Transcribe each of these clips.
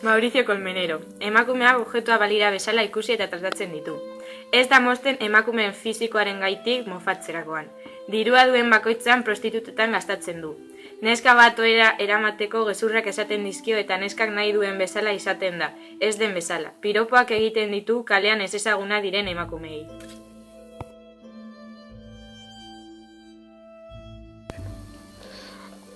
Mauricio Colmenero, emakumeak objektua balira bezala ikusi eta tratatzen ditu. Ez da mozten emakumeen fisikoaren gaitik mofatzerakoan. Dirua duen bakoitzean prostitutetan gastatzen du. Neska bat eramateko gezurrak esaten dizkio eta neskak nahi duen bezala izaten da, ez den bezala. Piropoak egiten ditu kalean ez ezaguna diren emakumeei.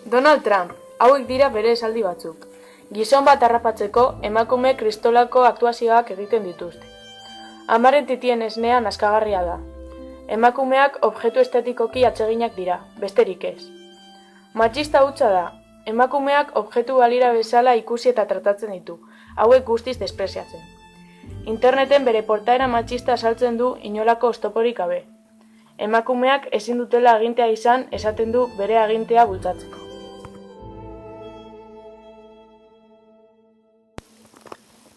Donald Trump, hauek dira bere esaldi batzuk. Gizon bat harrapatzeko emakume kristolako aktuazioak egiten dituzte. Amaren titien esnea naskagarria da. Emakumeak objektu estetikoki atseginak dira, besterik ez. Matxista hutsa da. Emakumeak objektu balira bezala ikusi eta tratatzen ditu, hauek guztiz despreziatzen. Interneten bere portaera matxista azaltzen du inolako oztoporik gabe. Emakumeak ezin dutela agintea izan esaten du bere agintea bultzatzeko.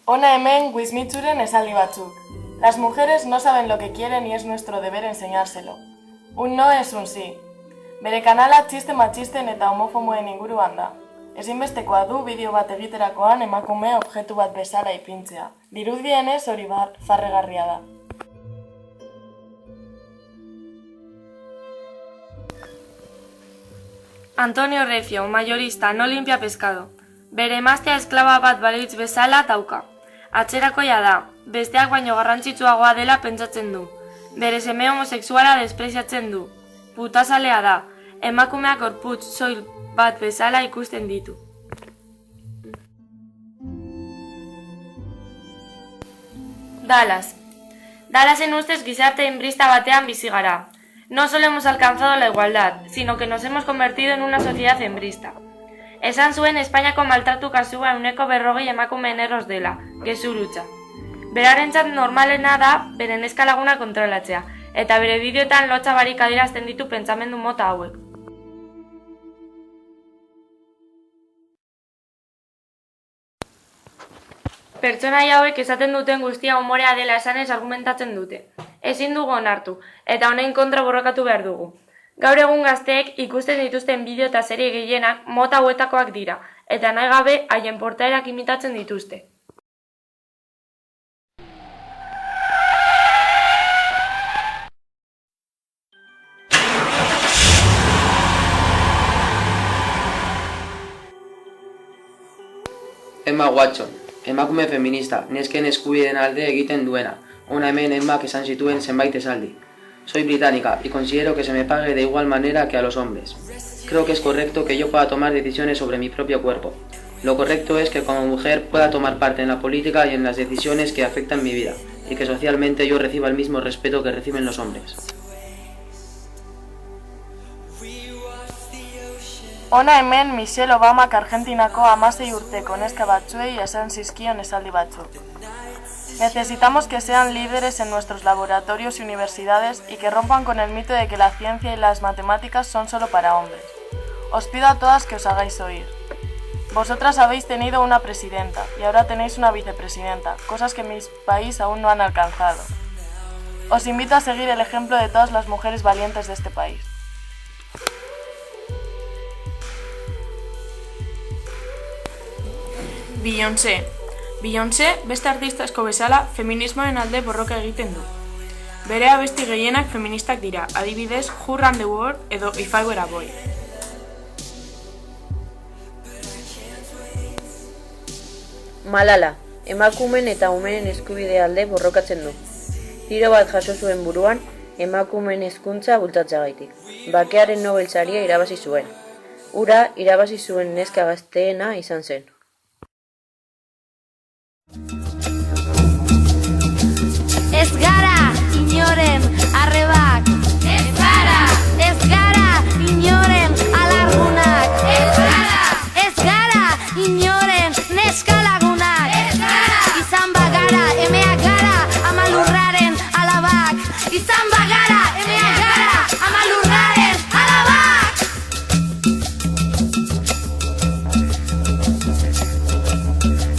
Hona hemen Wismitzuren esaldi batzuk. Las mujeres no saben lo que quieren y es nuestro deber enseñárselo. Un no es un sí. Bere kanala txiste matxisten eta homofomoen inguruan da. Ezinbestekoa du bideo bat egiterakoan emakume objektu bat bezala ipintzea. Dirudienez hori farregarria da. Antonio Recio, mayorista, no limpia pescado. Bere emaztea esklaba bat balitz bezala dauka. Atzerakoia da, besteak baino garrantzitsuagoa dela pentsatzen du. Bere seme homosexuala despreziatzen du. Putazalea da, emakumeak gorputz soil bat bezala ikusten ditu. Dallasen ustez gizarte inbrista batean bizi gara. No solo hemos alcanzado la igualdad, sino que nos hemos convertido en una sociedad hembrista. Esan zuen Espainiako maltratu kasua 40% emakumeen erros dela, gezurutza. Berarentzat normalena da bere neska laguna kontrolatzea, eta bere bideoetan lotsa barik adierazten ditu pentsamendu mota hauek. Pertsonaia hauek esaten duten guztia umorea dela esanez argumentatzen dute. Ezin dugu onartu, eta honen kontra borrokatu behar dugu. Gaur egun gazteek ikusten dituzten bideo eta serie gehienak mota hauetakoak dira, eta nahi gabe haien portaerak imitatzen dituzte. Emma Watson, emakume feminista, nesken eskubideen alde egiten duena. Hona hemen Emmak esan zituen zenbait esaldi. Soy británica y considero que se me pague de igual manera que a los hombres. Creo que es correcto que yo pueda tomar decisiones sobre mi propio cuerpo. Lo correcto es que como mujer pueda tomar parte en la política y en las decisiones que afectan mi vida, y que socialmente yo reciba el mismo respeto que reciben los hombres. Hona hemen Michelle Obamak Argentinako 16 urteko neska batzuei esan zizkion esaldi batzuk. Necesitamos que sean líderes en nuestros laboratorios y universidades y que rompan con el mito de que la ciencia y las matemáticas son solo para hombres. Os pido a todas que os hagáis oír. Vosotras habéis tenido una presidenta y ahora tenéis una vicepresidenta, cosas que mi país aún no han alcanzado. Os invito a seguir el ejemplo de todas las mujeres valientes de este país. Beyoncé, beste artista asko bezala, feminismoaren alde borroka egiten du. Bere abesti gehienak feministak dira, adibidez, Who Run the World edo If I Were a Boy. Malala, emakumeen eta umeen eskubide alde borrokatzen du. Tiro bat jaso zuen buruan, emakumeen hezkuntza bultzatzagatik. Bakearen Nobel saria irabazi zuen. Hura irabazi zuen neska gazteena izan zen.